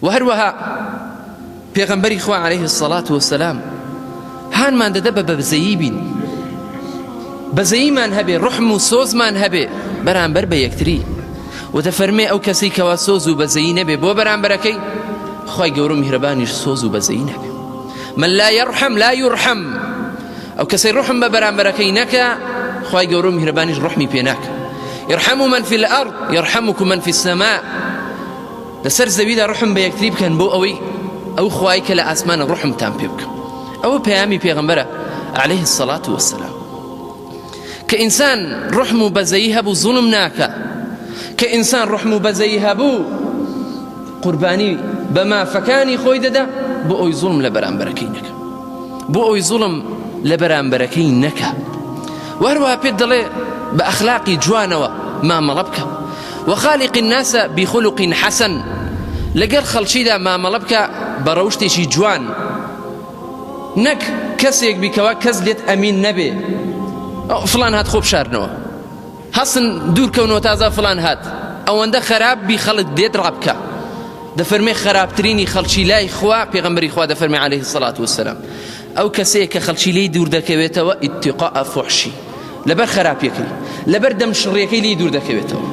وهروها پێغەمبەری خوا عليه الصلاة والسلام هانمان دەدە بە بەزەیی بین، بەزەییمان هەبێ، ڕحم و سۆزمان هەبێ بەرامبەر بە یەکتری. و دەفەرمێ ئەو کەسەی کەوا سۆز و بەزەیی نەبێ بۆ بەرامبەرەکەی، خوای گەورە میهرەبانیش سۆز و بەزەیی نەبێ. من لا يرحم لا يرحم، ئەو کەسەی ڕحم بە بەرامبەرەکەی نەکە، خوای گەورە میهرەبانیش ڕحمی پێ ناکە. يرحم من في الأرض يرحمكم من في السماء. لەسەر زەویدا ڕحم بە یەکتری بکەن بۆ ئەوەی ئەو خوای کە لە ئاسمانە ڕحمتان پێ بکە. ئەوە پەیامی پێغەمبەرە عليه الصلاة والسلام کە ئینسان ڕحم و بەزەیی هەبوو زوڵم ناکە، کە ئینسان ڕحم و بەزەیی هەبوو قوربانی بە مافەکانی خۆی دەدا بۆ ئەوی زوڵم لە بەرامبەرەکەی نەکە، بۆ ئەوی زوڵم لە بەرامبەرەکەی نەکە. وهروها پێت دەڵێ بە ئەخلاقی جوانەوە مامەڵە بکە. وخالق الناس بخلق حسن، لەگەڵ خەڵکیدا مامەڵە بکە بە ڕەوشتێکی جوان، نەک کەسێک بیکەوە کەس لێت ئەمین نەبێ. فلان هات خۆ بشارنەوە، هەستن دوورکەونەوە تازە فلان هات، ئەوەندە خەراب بی خەڵک دێت ڕابکە. دەفەرمێ خەرابترینی خەڵکی لای خوا پێغەمبەری خوا دەفەرمێ عليه الصلاة والسلام ئەو کەسەیە کە خەڵکی لی دوور دەکەوێتەوە ئیتقاء فحشی، لەبەر خەراپیەکەی لەبەر دەم شڕیەکەی لی دوور دەکەوێتەوە.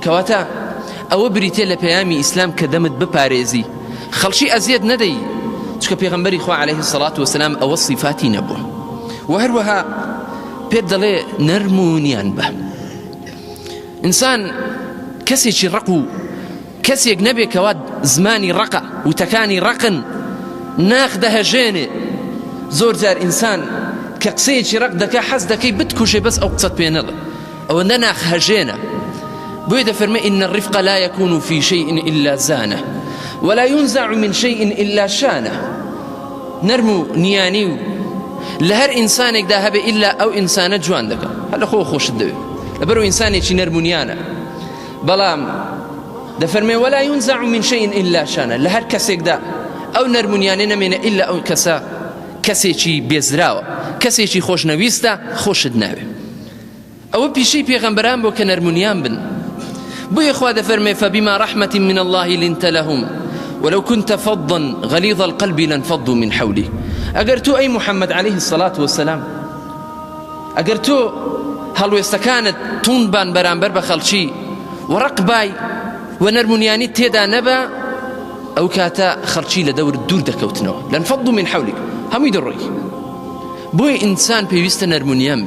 کەواتە ئەوە بریتێ لە پەیامی ئیسلام کە دەمت بپارێزی، خەڵکی ئەزیەت نەدەی، چکە پێغەمبەری خوا عليه الصلاة والسلام ئەوە صفاتی نەبووە. وهروەها پێت دەڵێ نەرمونیان بە. ئینسان کەسێکی ڕق و کەسێک نەبێ کەوا زمانی ڕقە وتەکانی ڕقن، ناخ دەهەژێنێ. زۆر جار ئینسان کە قسەیەکی ڕق دەکا حەز دەکەی بتکوژێ بەس ئەو قسەت پێ نەڵێ، ئەوەندە ناخ هەژێنە. بۆیە دەفەرمێ إن الرفق لا يكون في شيء إلا زانه ولا ينزع من شيء إلا شانه. نەرم و نیانی و لە هەر ئینسانێکدا هەبێ ئیلا ئەو ئینسانە جوان دەکە، هەر لە خۆ خۆشت دەوێت، لەبەرەوە ئینسانێکی نەرمونیانە. بەڵام دەفەرمێ ولا ينزع من شيء إلا شانه، لە هەر کەسێکدا ئەو نەرمونیانە نەمێنە ئیلا ئەو کەسە کەسێکی بێزراوە، کەسێکی خۆشنەویستە، خۆشت ناوێ. ئەوە پیشەی پێغەمبەران بۆ کە نەرمونیان بن. بۆیە خوا دەفەرمێ فبما رحمة من الله لنت لهم ولو كنت فظا غليظ القلب لانفضوا من حولك. ئەگەر تۆ ئەی محەممەد عليه الصلاة والسلام، ئەگەر تۆ هەڵوێستەکانت توندبان بەرامبەر بە خەڵکی وەڕق بای و نەرمونیانی تێدا نەبە، ئەو کاتە خەڵکی لە دەور دوور دەکەوتنەوە، لانفضوا من حولك، هەمووی دەڕۆی. بۆیە ئینسان پێویستە نەرمونیان بێ.